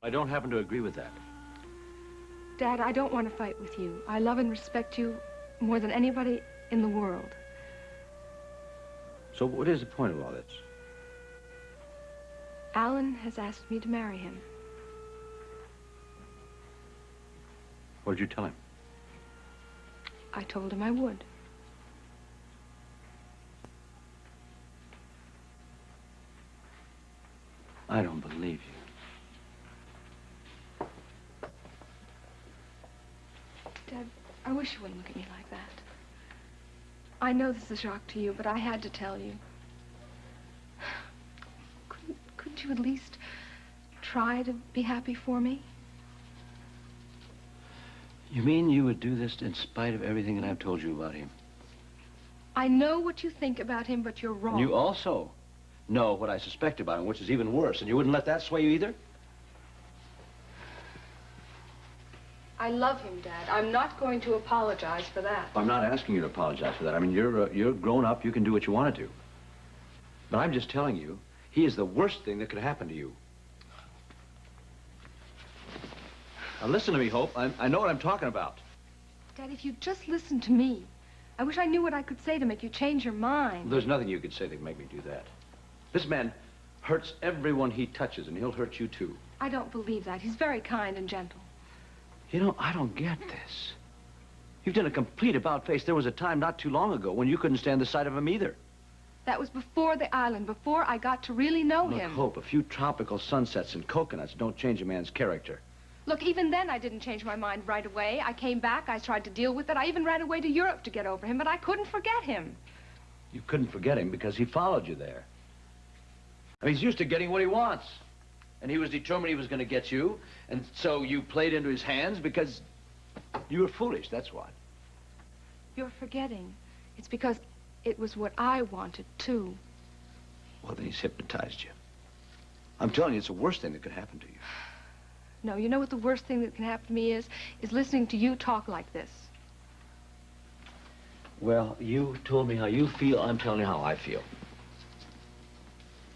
I don't happen to agree with that. Dad, I don't want to fight with you. I love and respect you more than anybody in the world. So what is the point of all this? Alan has asked me to marry him. What did you tell him? I told him I would. I don't believe you. Dad, I wish you wouldn't look at me like that. I know this is a shock to you, but I had to tell you. Couldn't you at least try to be happy for me? You mean you would do this in spite of everything that I've told you about him? I know what you think about him, but you're wrong. And you also know what I suspect about him, which is even worse, and you wouldn't let that sway you either? I love him, Dad. I'm not going to apologize for that. I'm not asking you to apologize for that. I mean, you're grown up. You can do what you want to do. But I'm just telling you, he is the worst thing that could happen to you. Now, listen to me, Hope. I know what I'm talking about. Dad, if you'd just listen to me. I wish I knew what I could say to make you change your mind. Well, there's nothing you could say that can make me do that. This man hurts everyone he touches, and he'll hurt you, too. I don't believe that. He's very kind and gentle. You know, I don't get this. You've done a complete about-face. There was a time not too long ago when you couldn't stand the sight of him either. That was before the island, before I got to really know him. Look, Hope, a few tropical sunsets and coconuts don't change a man's character. Look, even then I didn't change my mind right away. I came back, I tried to deal with it. I even ran away to Europe to get over him, but I couldn't forget him. You couldn't forget him because he followed you there. I mean, he's used to getting what he wants. And he was determined he was going to get you. And so you played into his hands because you were foolish, that's what. You're forgetting. It's because it was what I wanted, too. Well, then he's hypnotized you. I'm telling you, it's the worst thing that could happen to you. No, you know what the worst thing that can happen to me is listening to you talk like this. Well, you told me how you feel. I'm telling you how I feel.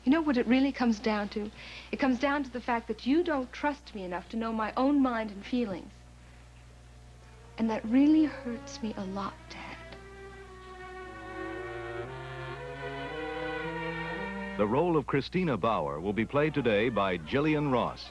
You know what it really comes down to? It comes down to the fact that you don't trust me enough to know my own mind and feelings. And that really hurts me a lot, Dad. The role of Christina Bauer will be played today by Gillian Ross.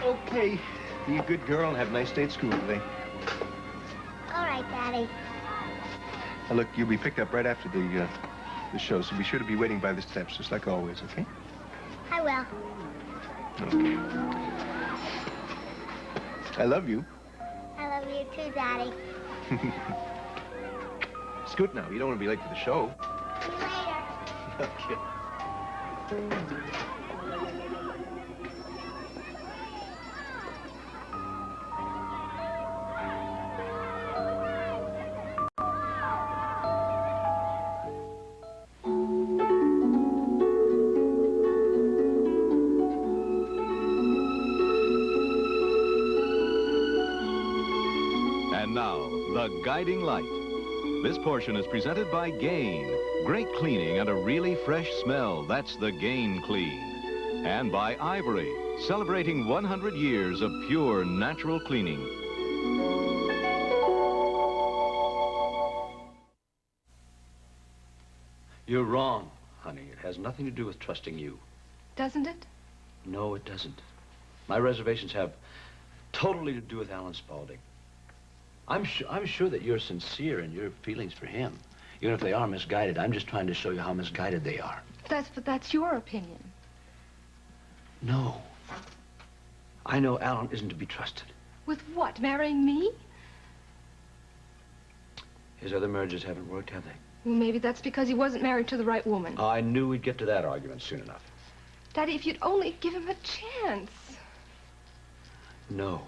Okay, be a good girl and have a nice day at school today. All right, Daddy. Now, look, you'll be picked up right after the show, so be sure to be waiting by the steps, just like always, okay? I will. Okay. I love you. I love you too, Daddy. Scoot now. You don't want to be late for the show. See you later. Okay. And now, the guiding light. This portion is presented by Gain. Great cleaning and a really fresh smell. That's the Gain Clean. And by Ivory, celebrating 100 years of pure natural cleaning. You're wrong, honey. It has nothing to do with trusting you. Doesn't it? No, it doesn't. My reservations have totally to do with Alan Spaulding. I'm sure that you're sincere in your feelings for him. Even if they are misguided, I'm just trying to show you how misguided they are. But that's your opinion. No. I know Alan isn't to be trusted. With what, marrying me? His other marriages haven't worked, have they? Well, maybe that's because he wasn't married to the right woman. I knew we'd get to that argument soon enough. Daddy, if you'd only give him a chance. No.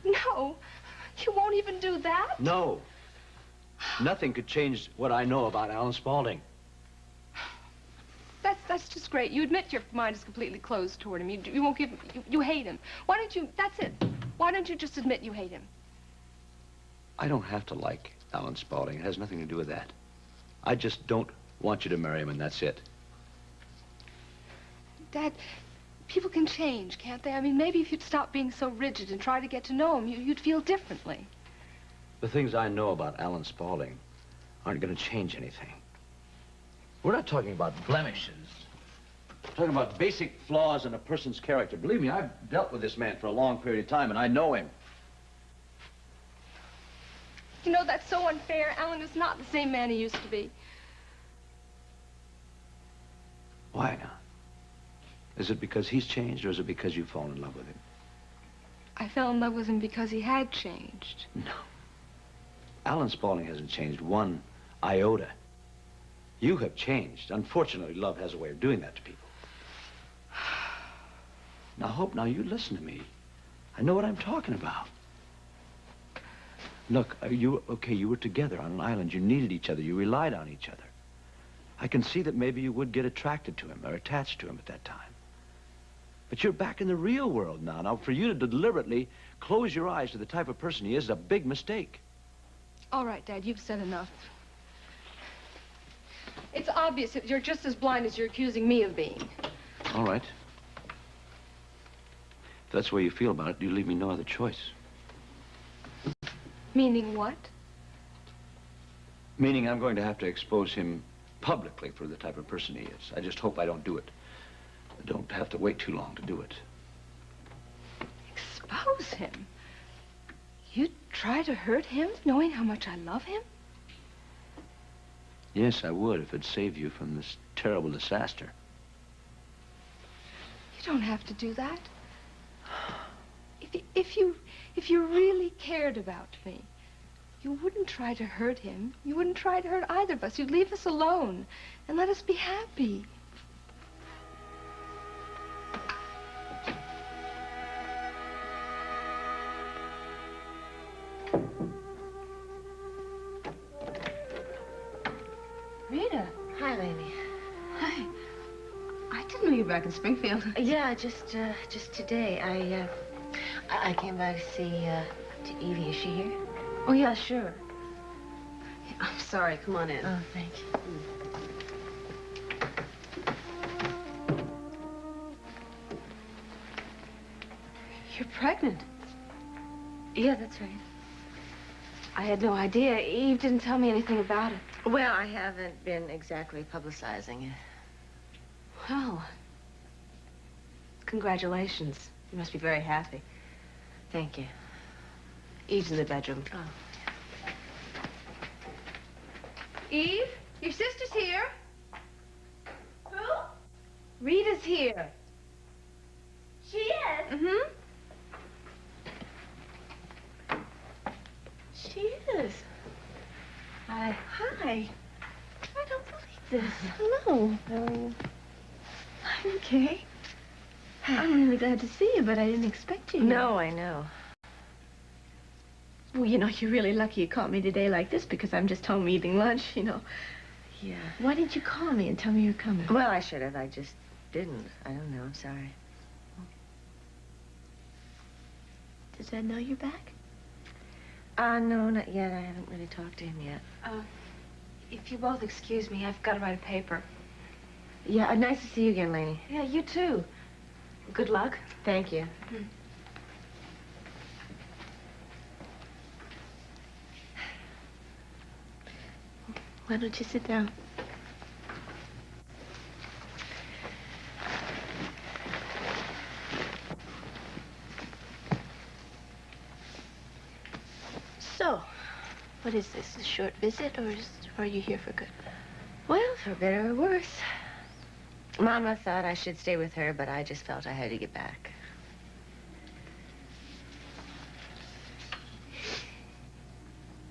No, you won't even do that? No. Nothing could change what I know about Alan Spaulding. That's just great. You admit your mind is completely closed toward him. You won't give him, you hate him. Why don't you, that's it. Why don't you just admit you hate him? I don't have to like Alan Spaulding. It has nothing to do with that. I just don't want you to marry him, and that's it. Dad, people can change, can't they? I mean, maybe if you'd stop being so rigid and try to get to know him, you'd feel differently. The things I know about Alan Spaulding aren't going to change anything. We're not talking about blemishes. We're talking about basic flaws in a person's character. Believe me, I've dealt with this man for a long period of time, and I know him. You know, that's so unfair. Alan is not the same man he used to be. Why now? Is it because he's changed, or is it because you've fallen in love with him? I fell in love with him because he had changed. No. Alan Spaulding hasn't changed one iota. You have changed. Unfortunately, love has a way of doing that to people. Now, Hope, now you listen to me. I know what I'm talking about. Look, you were together on an island. You needed each other. You relied on each other. I can see that maybe you would get attracted to him or attached to him at that time. But you're back in the real world now. Now, for you to deliberately close your eyes to the type of person he is a big mistake. All right, Dad, you've said enough. It's obvious that you're just as blind as you're accusing me of being. All right. If that's the way you feel about it, you leave me no other choice. Meaning what? Meaning I'm going to have to expose him publicly for the type of person he is. I just hope I don't do it. I don't have to wait too long to do it. Expose him? You'd try to hurt him, knowing how much I love him? Yes, I would, if it'd save you from this terrible disaster. You don't have to do that. If you really cared about me, you wouldn't try to hurt him. You wouldn't try to hurt either of us. You'd leave us alone and let us be happy. Rita. Hi, Lainey. Hi. I didn't know you were back in Springfield. Yeah, just today. I came by to see, to Evie. Is she here? Oh, yeah, sure. I'm sorry. Come on in. Oh, thank you. You're pregnant. Yeah, that's right. I had no idea. Eve didn't tell me anything about it. Well, I haven't been exactly publicizing it. Well, congratulations. You must be very happy. Thank you. Eve's in the bedroom. Oh. Eve, your sister's here. Who? Rita's here. She is? Mm-hmm. She is. Hi. Hi. I don't believe this. Hello. How are you? I'm okay. I'm really glad to see you, but I didn't expect you. No, I know. Well, you know, you're really lucky you caught me today like this because I'm just home eating lunch, you know. Yeah. Why didn't you call me and tell me you were coming? Well, I should have. I just didn't. I don't know. I'm sorry. Does Ed know you're back? No, not yet. I haven't really talked to him yet. If you both excuse me, I've got to write a paper. Yeah, nice to see you again, Lainey. Yeah, you too. Good luck. Thank you. Why don't you sit down? So, what is this, a short visit, or are you here for good? Well, for better or worse. Mama thought I should stay with her, but I just felt I had to get back.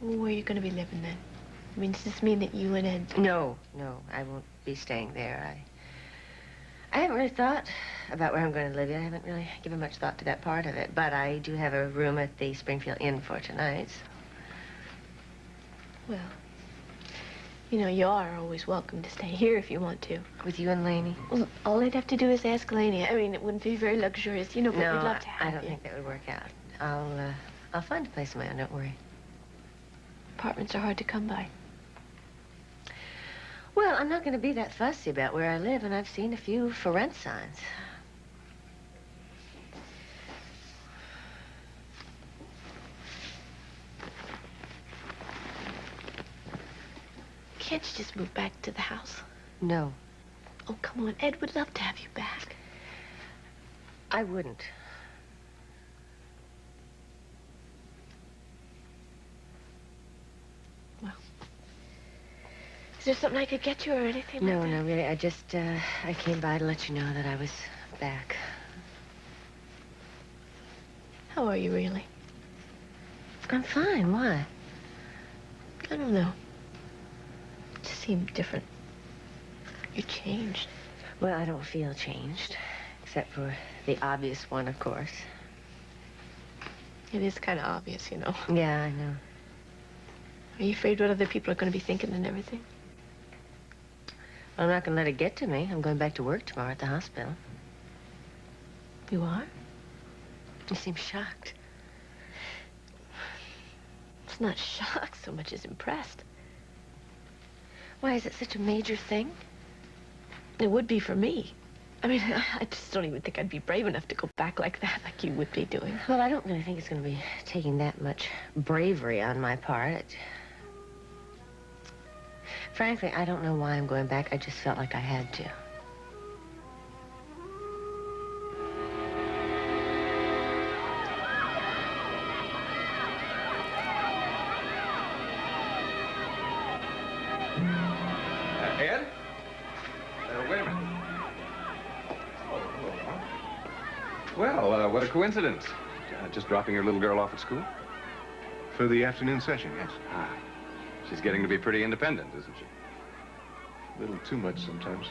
Where are you going to be living then? I mean, does this mean that you and Ed... No, I won't be staying there. I haven't really thought about where I'm going to live yet. I haven't really given much thought to that part of it. But I do have a room at the Springfield Inn for tonight. Well, you know, you are always welcome to stay here if you want to. With you and Laney? Well, all they'd have to do is ask Laney. I mean, it wouldn't be very luxurious, you know, but No, we'd love to have I don't you. think that would work out. I'll find a place of my own, don't worry. Apartments are hard to come by. Well, I'm not going to be that fussy about where I live, and I've seen a few for rent signs. Can't you just move back to the house? No, Oh, come on. Ed would love to have you back. I wouldn't. Is there something I could get you or anything like that? No, really. I just, I came by to let you know that I was back. How are you, really? I'm fine. Why? I don't know. You just seem different. You changed. Well, I don't feel changed, except for the obvious one, of course. It is kind of obvious, you know. Yeah, I know. Are you afraid what other people are going to be thinking and everything? I'm not going to let it get to me. I'm going back to work tomorrow at the hospital. You are? You seem shocked. It's not shocked so much as impressed. Why, is it such a major thing? It would be for me. I mean, I just don't even think I'd be brave enough to go back like that, like you would be doing. Well, I don't really think it's going to be taking that much bravery on my part. Frankly, I don't know why I'm going back. I just felt like I had to. Ed? Wait a minute. Well, what a coincidence. Just dropping your little girl off at school? For the afternoon session, yes. Ah, she's getting to be pretty independent, isn't she? A little too much sometimes.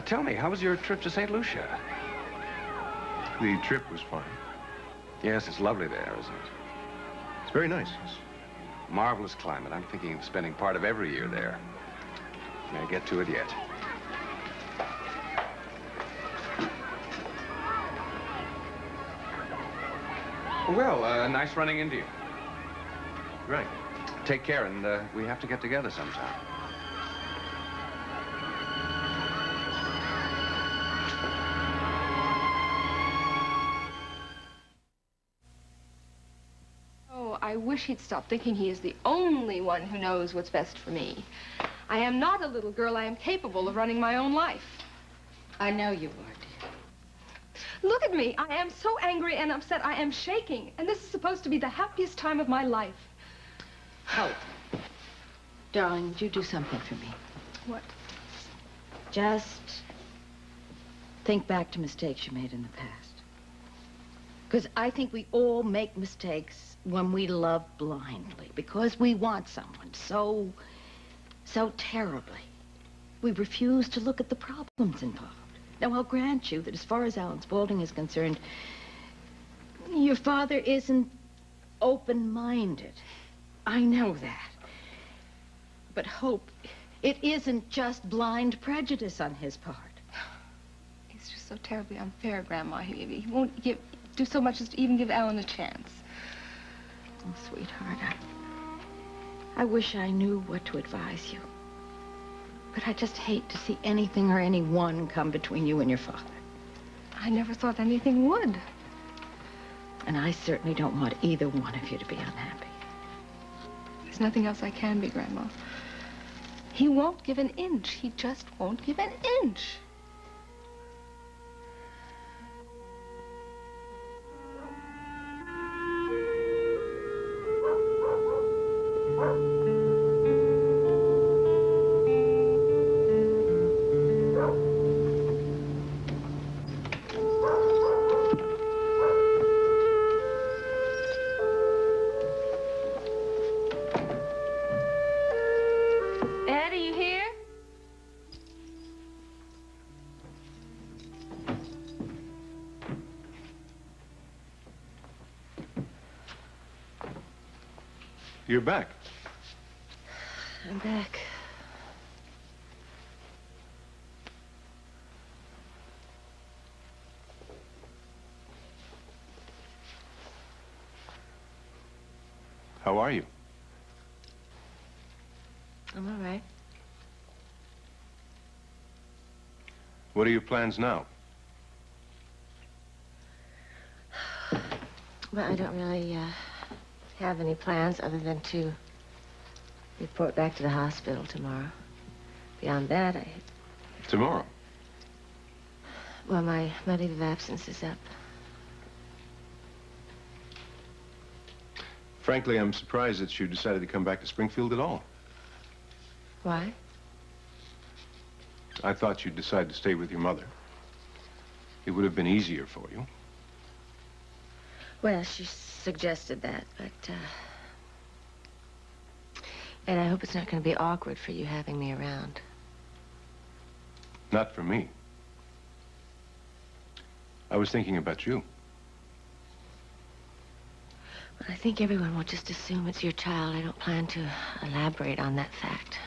Tell me, how was your trip to St. Lucia? The trip was fine. Yes, it's lovely there, isn't it? It's very nice, yes. Marvelous climate. I'm thinking of spending part of every year there. May I get to it yet? Well, nice running into you. Right. Take care, and we have to get together sometime. Oh, I wish he'd stop thinking he is the only one who knows what's best for me. I am not a little girl. I am capable of running my own life. I know you are, dear. Look at me. I am so angry and upset. I am shaking. And this is supposed to be the happiest time of my life. Oh, darling, would you do something for me? What? Just think back to mistakes you made in the past. Because I think we all make mistakes when we love blindly, because we want someone so terribly. We refuse to look at the problems involved. Now, I'll grant you that as far as Alan Spaulding is concerned, your father isn't open-minded. I know that. But Hope, it isn't just blind prejudice on his part. He's just so terribly unfair, Grandma. He won't do so much as to even give Alan a chance. Oh, sweetheart, I wish I knew what to advise you. But I just hate to see anything or anyone come between you and your father. I never thought anything would. And I certainly don't want either one of you to be unhappy. There's nothing else I can be, Grandma. He won't give an inch. He just won't give an inch. You're back. I'm back. How are you? I'm all right. What are your plans now? Well, I don't really have any plans other than to report back to the hospital tomorrow. Beyond that, Tomorrow? well, my leave of absence is up. Frankly, I'm surprised that you decided to come back to Springfield at all. Why? I thought you'd decide to stay with your mother. It would have been easier for you. Well, she suggested that, but, and I hope it's not going to be awkward for you having me around. Not for me. I was thinking about you. Well, I think everyone will just assume it's your child. I don't plan to elaborate on that fact.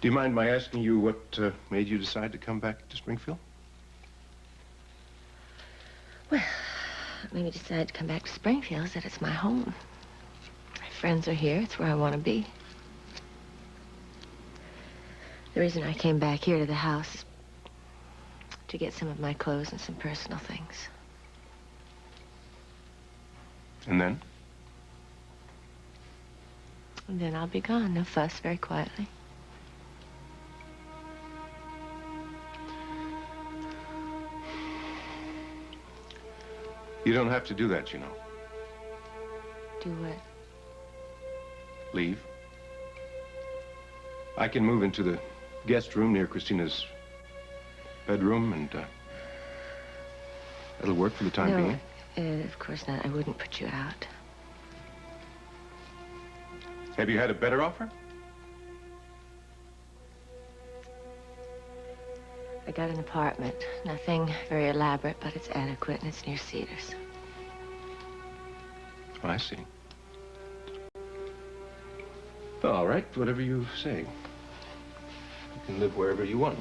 Do you mind my asking you what made you decide to come back to Springfield? Well, what made me decide to come back to Springfield is that it's my home. My friends are here. It's where I want to be. The reason I came back here to the house is to get some of my clothes and some personal things. And then? And then I'll be gone. No fuss, very quietly. You don't have to do that, you know. Do what? Leave. I can move into the guest room near Christina's bedroom, and that'll work for the time being. Of course not. I wouldn't put you out. Have you had a better offer? I got an apartment. Nothing very elaborate, but it's adequate, and it's near Cedars. Oh, I see. Well, all right, whatever you say. You can live wherever you want.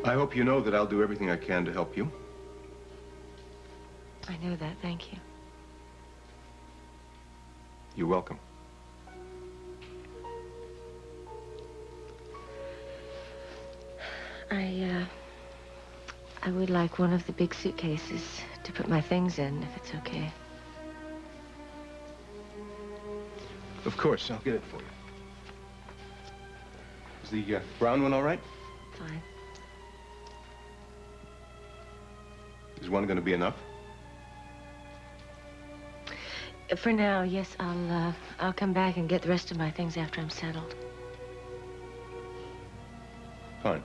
I hope you know that I'll do everything I can to help you. I know that. Thank you. You're welcome. I would like one of the big suitcases to put my things in, if it's okay. Of course, I'll get it for you. Is the brown one all right? Fine. Is one going to be enough? For now, yes, I'll come back and get the rest of my things after I'm settled. Fine.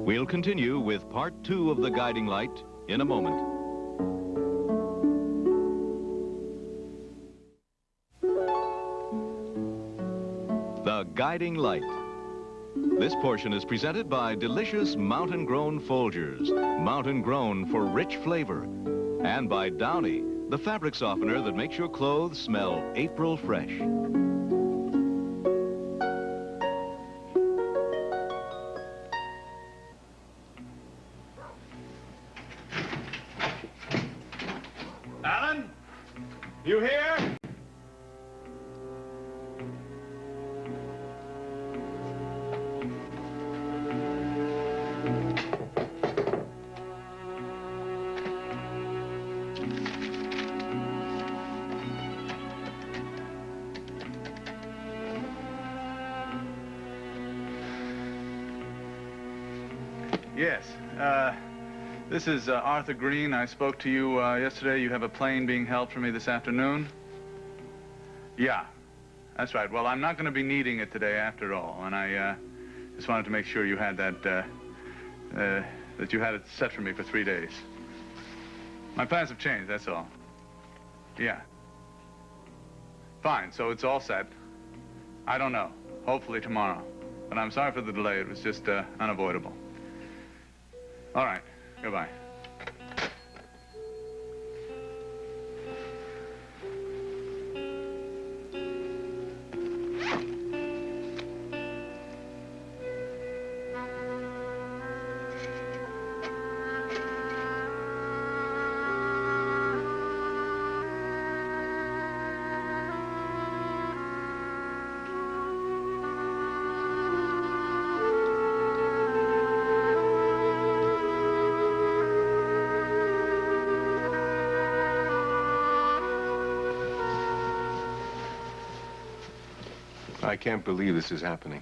We'll continue with part 2 of The Guiding Light in a moment. The Guiding Light. This portion is presented by delicious mountain-grown Folgers, mountain-grown for rich flavor, and by Downy, the fabric softener that makes your clothes smell April fresh. Alan? You here? Yes. This is Arthur Green. I spoke to you yesterday. You have a plane being held for me this afternoon. Yeah, that's right. Well, I'm not going to be needing it today after all, and I just wanted to make sure you had that, that you had it set for me for 3 days. My plans have changed, that's all. Yeah. Fine, so it's all set. I don't know. Hopefully tomorrow. But I'm sorry for the delay. It was just unavoidable. All right. Goodbye. I can't believe this is happening.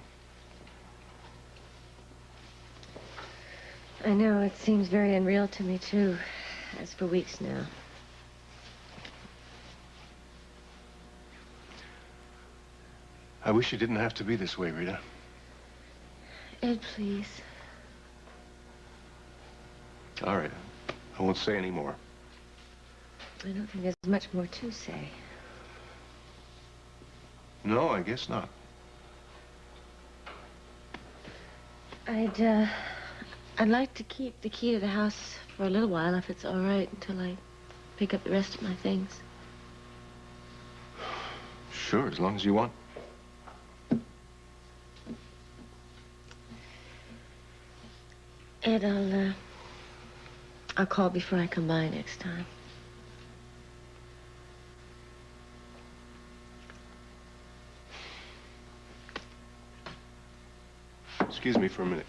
I know, it seems very unreal to me, too. As for weeks now. I wish it didn't have to be this way, Rita. Ed, please. All right. I won't say any more. I don't think there's much more to say. No, I guess not. I'd like to keep the key to the house for a little while, if it's all right, until I pick up the rest of my things. Sure, as long as you want. Ed, I'll call before I come by next time. Excuse me for a minute.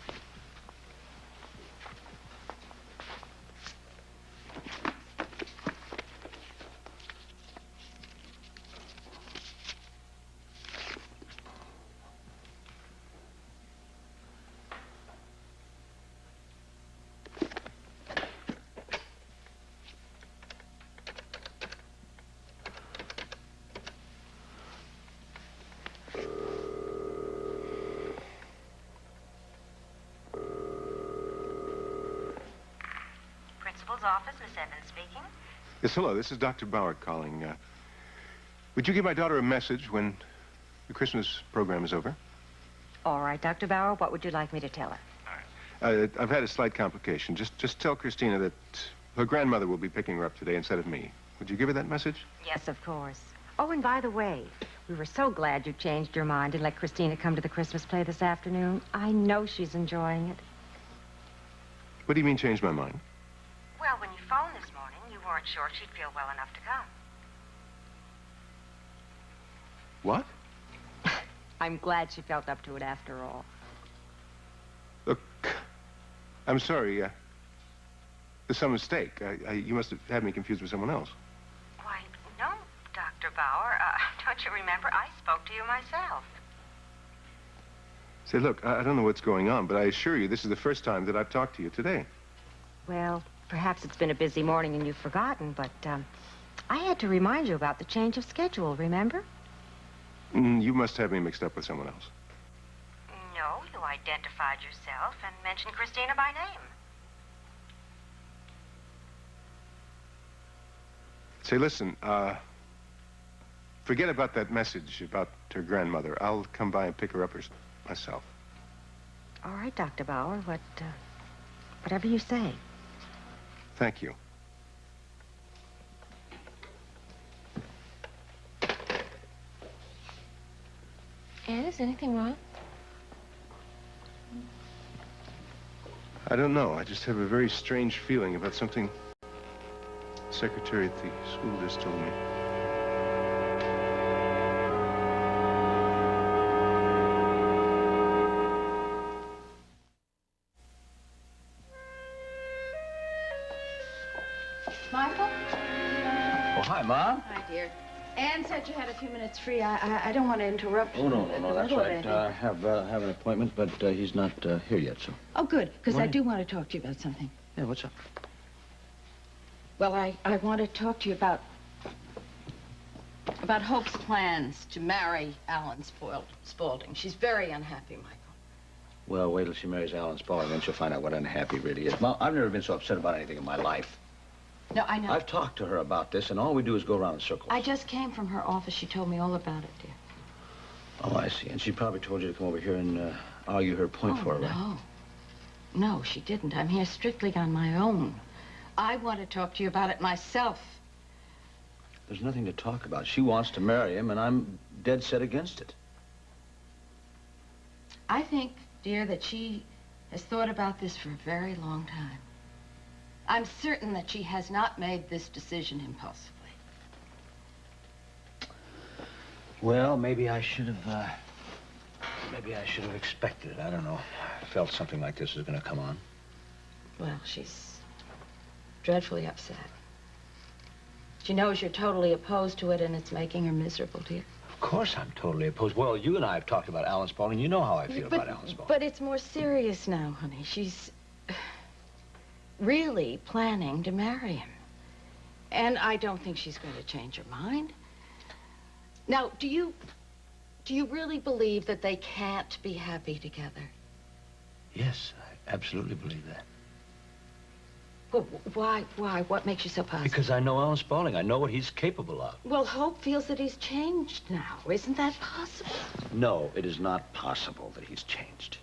Office, Miss Evans speaking. Yes, hello. This is Dr. Bauer calling. Would you give my daughter a message when the Christmas program is over? All right, Dr. Bauer, what would you like me to tell her? All right. I've had a slight complication. Just tell Christina that her grandmother will be picking her up today instead of me. Would you give her that message? Yes, of course. Oh, and by the way, we were so glad you changed your mind and let Christina come to the Christmas play this afternoon. I know she's enjoying it. What do you mean, change my mind? Well, when you phoned this morning, you weren't sure she'd feel well enough to come. What? I'm glad she felt up to it after all. Look, I'm sorry. There's some mistake. You must have had me confused with someone else. Why, no, Dr. Bauer. Don't you remember? I spoke to you myself. Say, look, I don't know what's going on, but I assure you this is the first time that I've talked to you today. Well, perhaps it's been a busy morning and you've forgotten, but I had to remind you about the change of schedule, remember? You must have me mixed up with someone else. No, you identified yourself and mentioned Christina by name. Say, listen, forget about that message about her grandmother. I'll come by and pick her up myself. All right, Dr. Bauer, whatever you say. Thank you. Ed, is anything wrong? I don't know. I just have a very strange feeling about something the secretary at the school just told me. Michael? Oh, hi, Mom. Hi, dear. Anne said you had a few minutes free. I don't want to interrupt you. Oh, no, in the that's middle of right. anything. I have an appointment, but he's not here yet, so. Oh, good, because I Right. do want to talk to you about something. Yeah, what's up? Well, I want to talk to you about Hope's plans to marry Alan Spaulding. She's very unhappy, Michael. Well, wait till she marries Alan Spaulding, then she'll find out what unhappy really is. Mom, I've never been so upset about anything in my life. No, I know. I've talked to her about this, and all we do is go around in circles. I just came from her office. She told me all about it, dear. Oh, I see. And she probably told you to come over here and argue her point for her, right? No. No, she didn't. I'm here strictly on my own. I want to talk to you about it myself. There's nothing to talk about. She wants to marry him, and I'm dead set against it. I think, dear, that she has thought about this for a very long time. I'm certain that she has not made this decision impulsively. Well, maybe I should have expected it. I don't know. I felt something like this was going to come on. Well, she's dreadfully upset. She knows you're totally opposed to it, and it's making her miserable, dear. Of course I'm totally opposed. Well, you and I have talked about Alan Spaulding. You know how I feel about Alan Spaulding. But it's more serious now, honey. She's really planning to marry him. And I don't think she's going to change her mind. Now, do you really believe that they can't be happy together? Yes, I absolutely believe that. Well, why? What makes you so positive? Because I know Alan Spaulding. I know what he's capable of. Well, Hope feels that he's changed now. Isn't that possible? No, it is not possible that he's changed.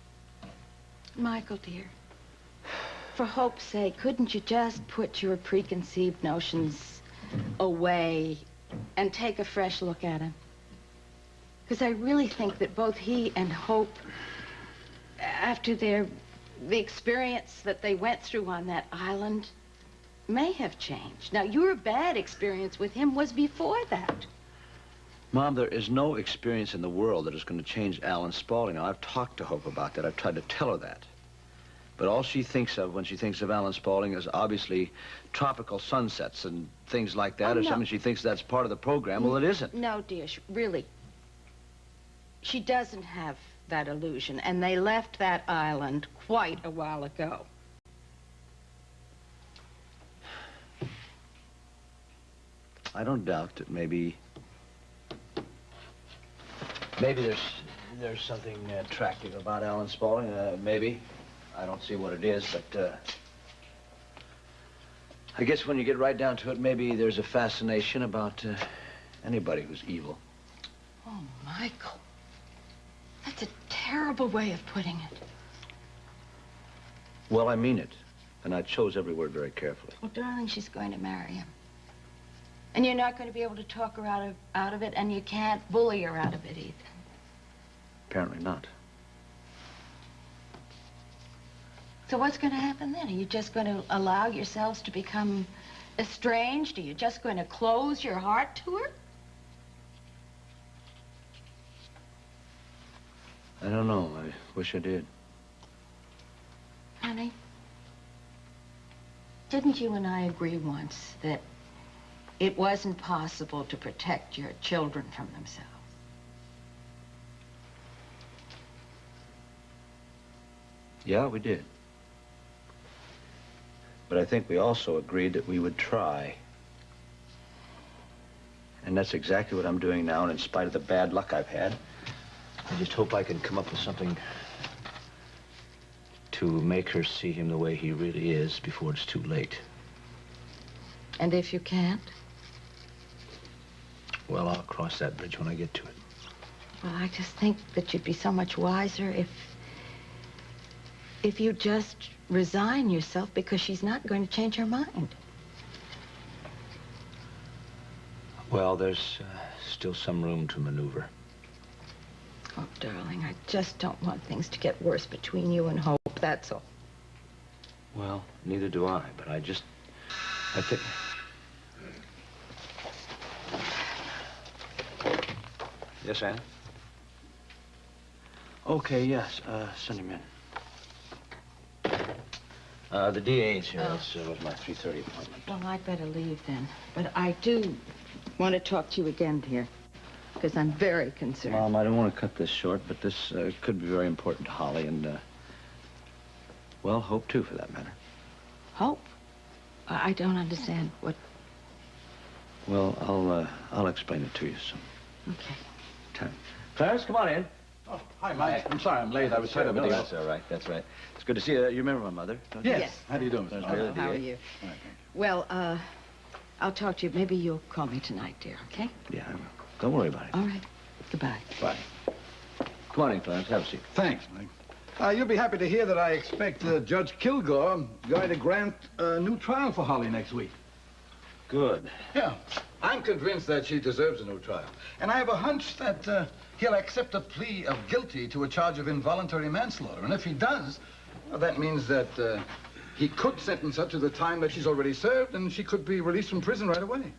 Michael, dear, for Hope's sake, couldn't you just put your preconceived notions away and take a fresh look at him? Because I really think that both he and Hope, after the experience that they went through on that island, may have changed. Now, your bad experience with him was before that. Mom, there is no experience in the world that is going to change Alan Spaulding. Now, I've talked to Hope about that. I've tried to tell her that. But all she thinks of when she thinks of Alan Spaulding is obviously tropical sunsets and things like that, or something she thinks that's part of the program. Well, it isn't. No, dear, really. She doesn't have that illusion, and they left that island quite a while ago. I don't doubt that maybe there's something attractive about Alan Spaulding. Maybe. I don't see what it is, but I guess when you get right down to it, maybe there's a fascination about anybody who's evil. Oh, Michael. That's a terrible way of putting it. Well, I mean it. And I chose every word very carefully. Well, darling, she's going to marry him. And you're not going to be able to talk her out of it, and you can't bully her out of it either. Apparently not. So what's going to happen then? Are you just going to allow yourselves to become estranged? Are you just going to close your heart to her? I don't know. I wish I did. Honey, didn't you and I agree once that it wasn't possible to protect your children from themselves? Yeah, we did. But I think we also agreed that we would try. And that's exactly what I'm doing now, and in spite of the bad luck I've had, I just hope I can come up with something to make her see him the way he really is before it's too late. And if you can't? Well, I'll cross that bridge when I get to it. Well, I just think that you'd be so much wiser if you just resign yourself, because she's not going to change her mind. Well, there's still some room to maneuver. Oh, darling, I just don't want things to get worse between you and Hope, that's all. Well, neither do I, but I think... Yes, Ann? Okay, yes, send him in. The DA's here. This was my 3:30 appointment. Well, I'd better leave then. But I do want to talk to you again, dear, because I'm very concerned. Mom, I don't want to cut this short, but this could be very important to Holly and, well, Hope, too, for that matter. Hope? I don't understand what... Well, I'll explain it to you some Okay. time. Clarence, come on in. Oh, hi, Mike. I'm sorry I'm late. I was tied up with the That's all right. That's right. It's good to see you. You remember my mother, don't you? Yes. How do you do, Mr. Hello, how are you? All right, thank Well, I'll talk to you. Maybe you'll call me tonight, dear, okay? Yeah, I will. Don't worry about it. All right. Goodbye. Bye. Come on in, Clarence. Have a seat. Thanks, Mike. You'll be happy to hear that I expect Judge Kilgore going to grant a new trial for Holly next week. Good. Yeah. I'm convinced that she deserves a new trial. And I have a hunch that he'll accept a plea of guilty to a charge of involuntary manslaughter. And if he does, well, that means that he could sentence her to the time that she's already served, and she could be released from prison right away.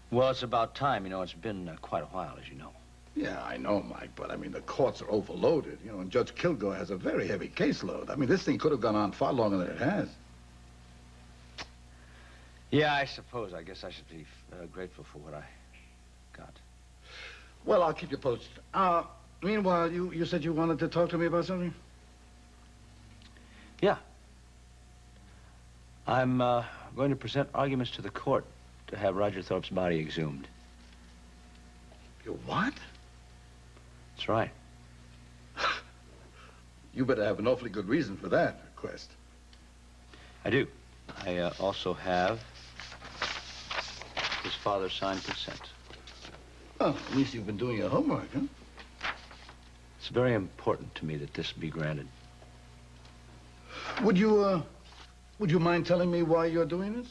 Well, it's about time. You know, it's been quite a while, as you know. Yeah, I know, Mike, but I mean, the courts are overloaded, you know, and Judge Kilgore has a very heavy caseload. I mean, this thing could have gone on far longer than it has. Yeah, I suppose. I guess I should be grateful for what I got. Well, I'll keep you posted. Meanwhile, you said you wanted to talk to me about something? Yeah. I'm going to present arguments to the court to have Roger Thorpe's body exhumed. You what? That's right. You better have an awfully good reason for that request. I do. I also have his father's signed consent. Oh, at least you've been doing your homework, huh? It's very important to me that this be granted. Would you mind telling me why you're doing this?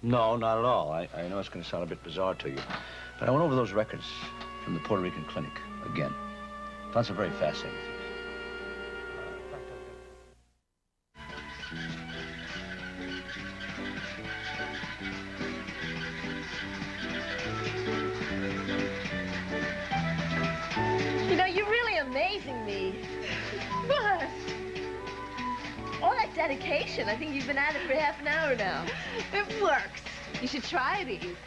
No, not at all. I know it's going to sound a bit bizarre to you, but I went over those records from the Puerto Rican clinic again. Found some very fascinating things. You know, you're really amazing me. What? All that dedication. I think you've been at it for half an hour now. It works. You should try it, Eve.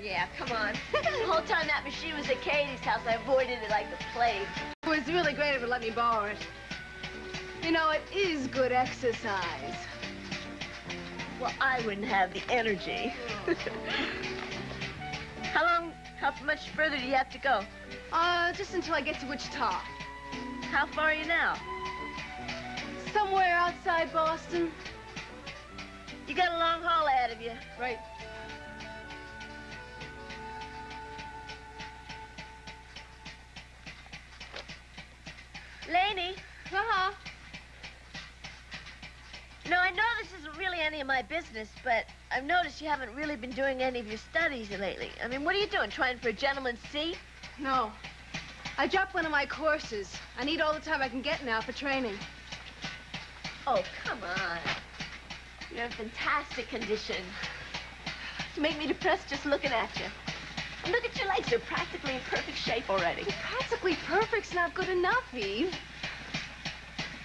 Yeah, come on. The whole time that machine was at Katie's house, I avoided it like the plague. It was really great of her to let me borrow it. You know, it is good exercise. Well, I wouldn't have the energy. How much further do you have to go? Just until I get to Wichita. How far are you now? Somewhere outside Boston. You got a long haul ahead of you. Right. Laney. Uh-huh. No, I know this isn't really any of my business, but I've noticed you haven't really been doing any of your studies lately. I mean, what are you doing, trying for a gentleman's seat? No. I dropped one of my courses. I need all the time I can get now for training. Oh, come on. You're in fantastic condition. You make me depressed just looking at you. And look at your legs. They're practically in perfect shape already. Practically perfect's not good enough, Eve.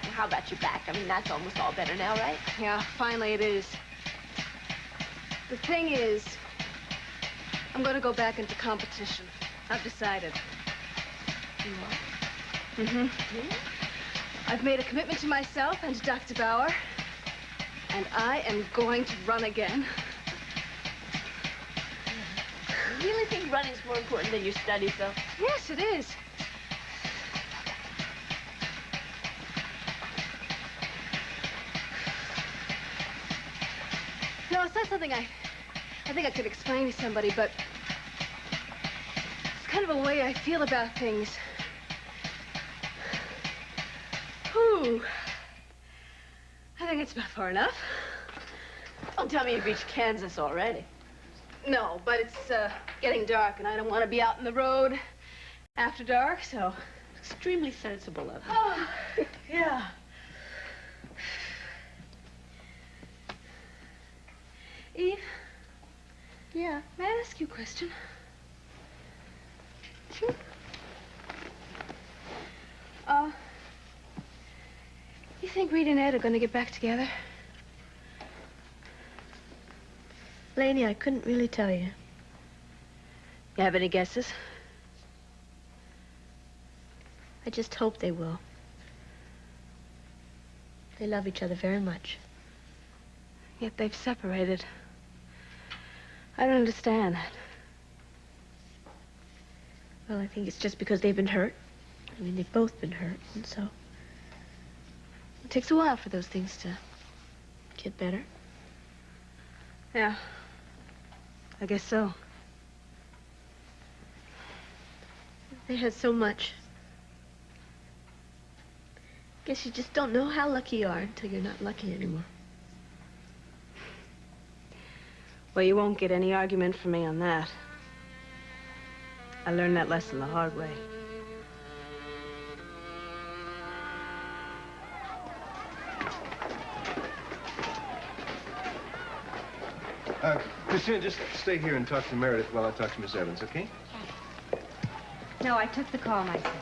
Well, how about your back? I mean, that's almost all better now, right? Yeah, finally it is. The thing is, I'm going to go back into competition. I've decided. You are? Mm-hmm. I've made a commitment to myself and to Dr. Bauer, and I am going to run again. You really think running's more important than your studies, though? Yes, it is. No, it's not something I think I could explain to somebody, but it's kind of a way I feel about things. Whew. I think it's about far enough. Don't tell me you've reached Kansas already. No, but it's getting dark, and I don't want to be out in the road after dark, so... Extremely sensible of you. Oh, yeah. Eve? Yeah? May I ask you a question? Sure. You think Rita and Ed are going to get back together? Laney, I couldn't really tell you. You have any guesses? I just hope they will. They love each other very much. Yet they've separated. I don't understand that. Well, I think it's just because they've been hurt. I mean, they've both been hurt, and so... It takes a while for those things to get better. Yeah. I guess so. They had so much. Guess you just don't know how lucky you are until you're not lucky anymore. Well, you won't get any argument from me on that. I learned that lesson the hard way. Christina, just stay here and talk to Meredith while I talk to Miss Evans, okay? No, I took the call myself.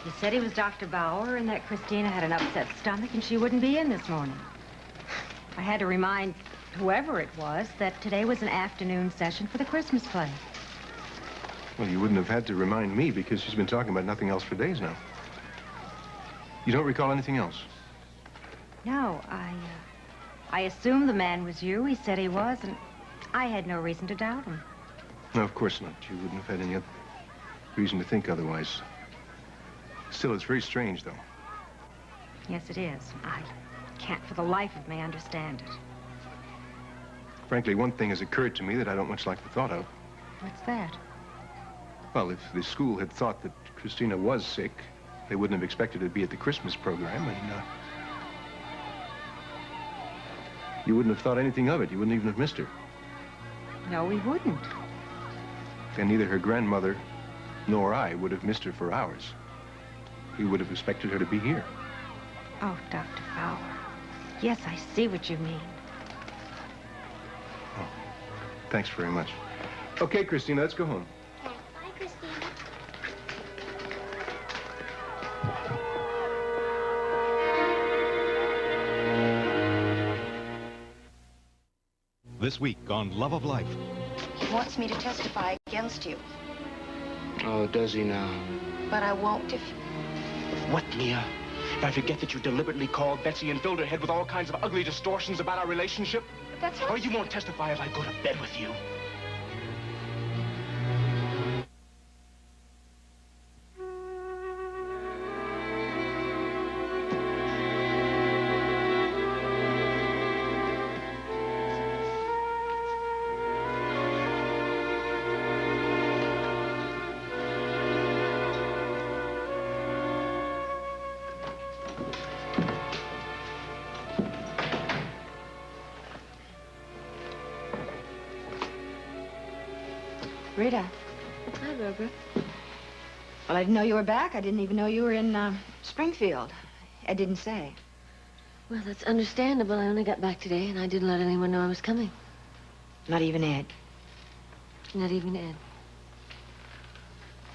He said he was Dr. Bauer and that Christina had an upset stomach and she wouldn't be in this morning. I had to remind whoever it was that today was an afternoon session for the Christmas play. Well, you wouldn't have had to remind me because she's been talking about nothing else for days now. You don't recall anything else? No, I assumed the man was you. He said he was, and I had no reason to doubt him. No, of course not. You wouldn't have had any other reason to think otherwise. Still, it's very strange, though. Yes, it is. I can't for the life of me understand it. Frankly, one thing has occurred to me that I don't much like the thought of. What's that? Well, if the school had thought that Christina was sick, they wouldn't have expected her to be at the Christmas program, and you wouldn't have thought anything of it. You wouldn't even have missed her. No, we wouldn't. And neither her grandmother nor I would have missed her for hours. We would have expected her to be here. Oh, Dr. Bauer. Yes, I see what you mean. Oh, thanks very much. Okay, Christina, let's go home. Bye, Christina. This week on Love of Life. He wants me to testify against you, Oh, does he now? but I won't if... What, Mia? If I forget that you deliberately called Betsy and filled her head with all kinds of ugly distortions about our relationship? But that's how... Or you won't testify if I go to bed with you? Rita. Hi, Barbara. Well, I didn't know you were back. I didn't even know you were in Springfield. Ed didn't say. Well, that's understandable. I only got back today, and I didn't let anyone know I was coming. Not even Ed. Not even Ed.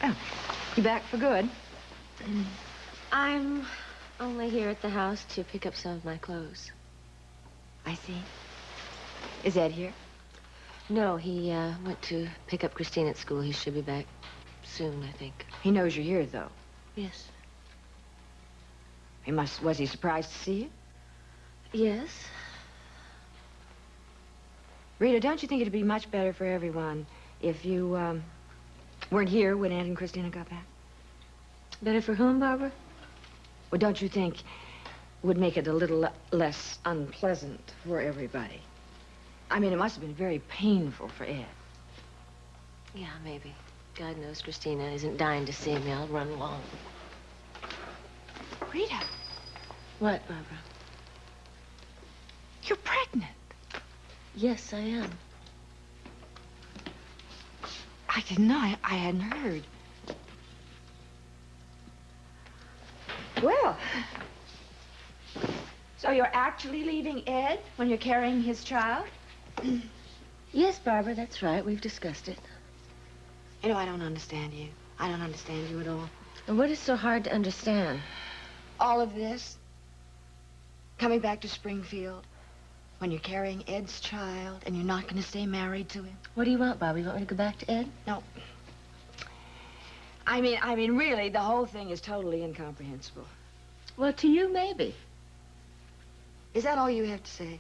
Oh, you back for good? I'm only here at the house to pick up some of my clothes. I see. Is Ed here? No, he went to pick up Christine at school. He should be back soon, I think. He knows you're here, though. Yes. Was he surprised to see you? Yes. Rita, don't you think it'd be much better for everyone if you, weren't here when Ed and Christina got back? Better for whom, Barbara? Well, don't you think it would make it a little less unpleasant for everybody? I mean, it must have been very painful for Ed. Yeah, maybe. God knows Christina isn't dying to see me. I'll run along. Rita. What, Barbara? You're pregnant. Yes, I am. I didn't know. I hadn't heard. Well, so you're actually leaving Ed when you're carrying his child? Yes, Barbara, that's right. We've discussed it. You know, I don't understand you. I don't understand you at all. And what is so hard to understand? All of this, coming back to Springfield, when you're carrying Ed's child and you're not going to stay married to him. What do you want, Barbara? You want me to go back to Ed? No. I mean, really, the whole thing is totally incomprehensible. Well, to you, maybe. Is that all you have to say?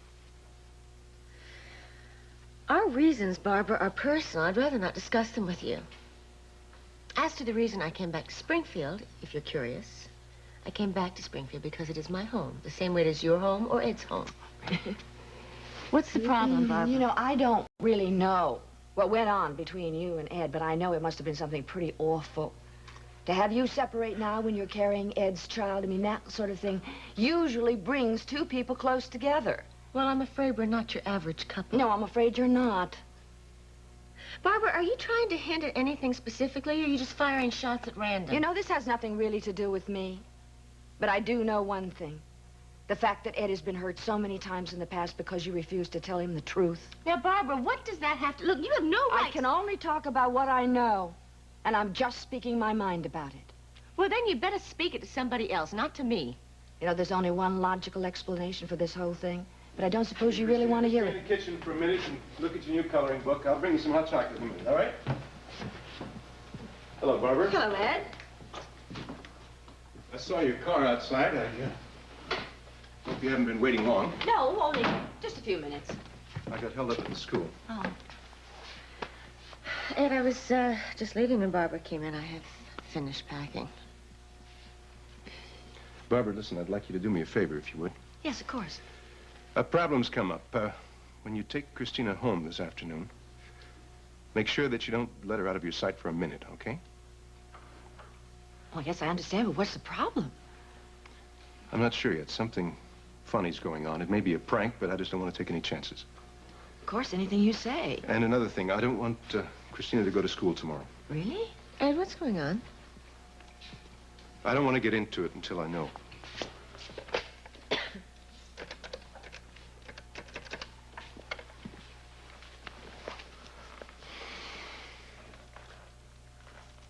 Our reasons, Barbara, are personal. I'd rather not discuss them with you. As to the reason I came back to Springfield, if you're curious, I came back to Springfield because it is my home, the same way it is your home or Ed's home. What's the problem, Barbara? You know, I don't really know what went on between you and Ed, but I know it must have been something pretty awful. To have you separate now when you're carrying Ed's child, I mean, that sort of thing usually brings two people close together. Well, I'm afraid we're not your average couple. No, I'm afraid you're not. Barbara, are you trying to hint at anything specifically, or are you just firing shots at random? You know, this has nothing really to do with me. But I do know one thing. The fact that Ed has been hurt so many times in the past because you refused to tell him the truth. Now, Barbara, what does that have to... Look, you have no right... I can only talk about what I know. And I'm just speaking my mind about it. Well, then you better speak it to somebody else, not to me. You know, there's only one logical explanation for this whole thing. But I don't suppose you really want to hear it. Stay in the kitchen for a minute and look at your new coloring book. I'll bring you some hot chocolate in a minute, all right? Hello, Barbara. Hello, Ed. I saw your car outside. I hope you haven't been waiting long. No, only just a few minutes. I got held up at the school. Oh. Ed, I was just leaving when Barbara came in. I have finished packing. Barbara, listen, I'd like you to do me a favor, if you would. Yes, of course. A problem's come up. When you take Christina home this afternoon, make sure that you don't let her out of your sight for a minute, okay? Oh, yes, I understand, but what's the problem? I'm not sure yet. Something funny's going on. It may be a prank, but I just don't want to take any chances. Of course, anything you say. And another thing, I don't want Christina to go to school tomorrow. Really? Ed, what's going on? I don't want to get into it until I know.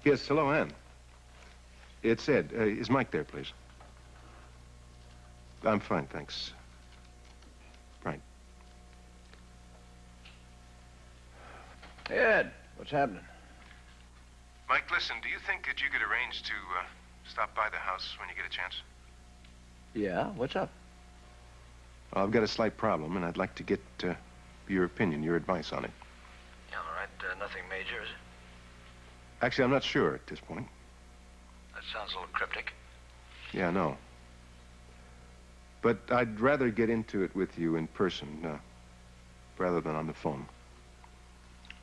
Yes, hello, Ann. It's Ed. Is Mike there, please? I'm fine, thanks. Right. Hey, Ed, what's happening? Mike, listen, do you think that you could arrange to stop by the house when you get a chance? Yeah, what's up? Well, I've got a slight problem, and I'd like to get your opinion, your advice on it. Yeah, all right. Nothing major, is it? Actually, I'm not sure at this point. That sounds a little cryptic. Yeah, I know. But I'd rather get into it with you in person, rather than on the phone.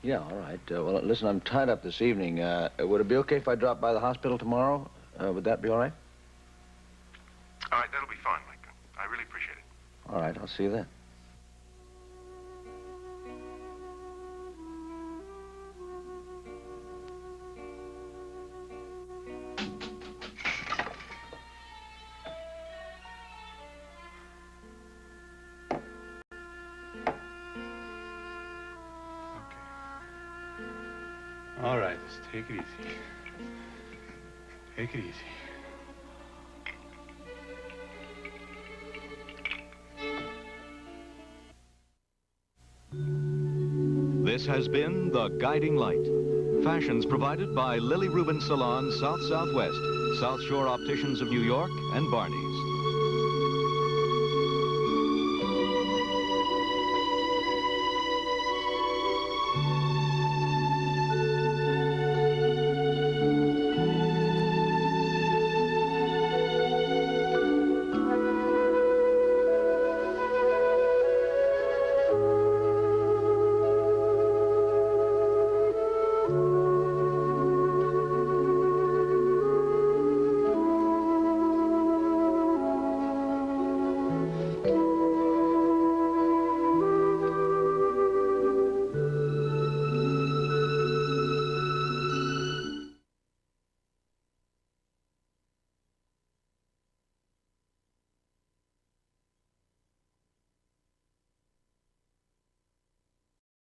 Yeah, all right. Well, listen, I'm tied up this evening. Would it be okay if I dropped by the hospital tomorrow? Would that be all right? All right, that'll be fine, Mike. I really appreciate it. All right, I'll see you then. All right, just take it easy. Take it easy. This has been The Guiding Light. Fashions provided by Lily Rubin Salon, South Southwest, South Shore Opticians of New York, and Barney's.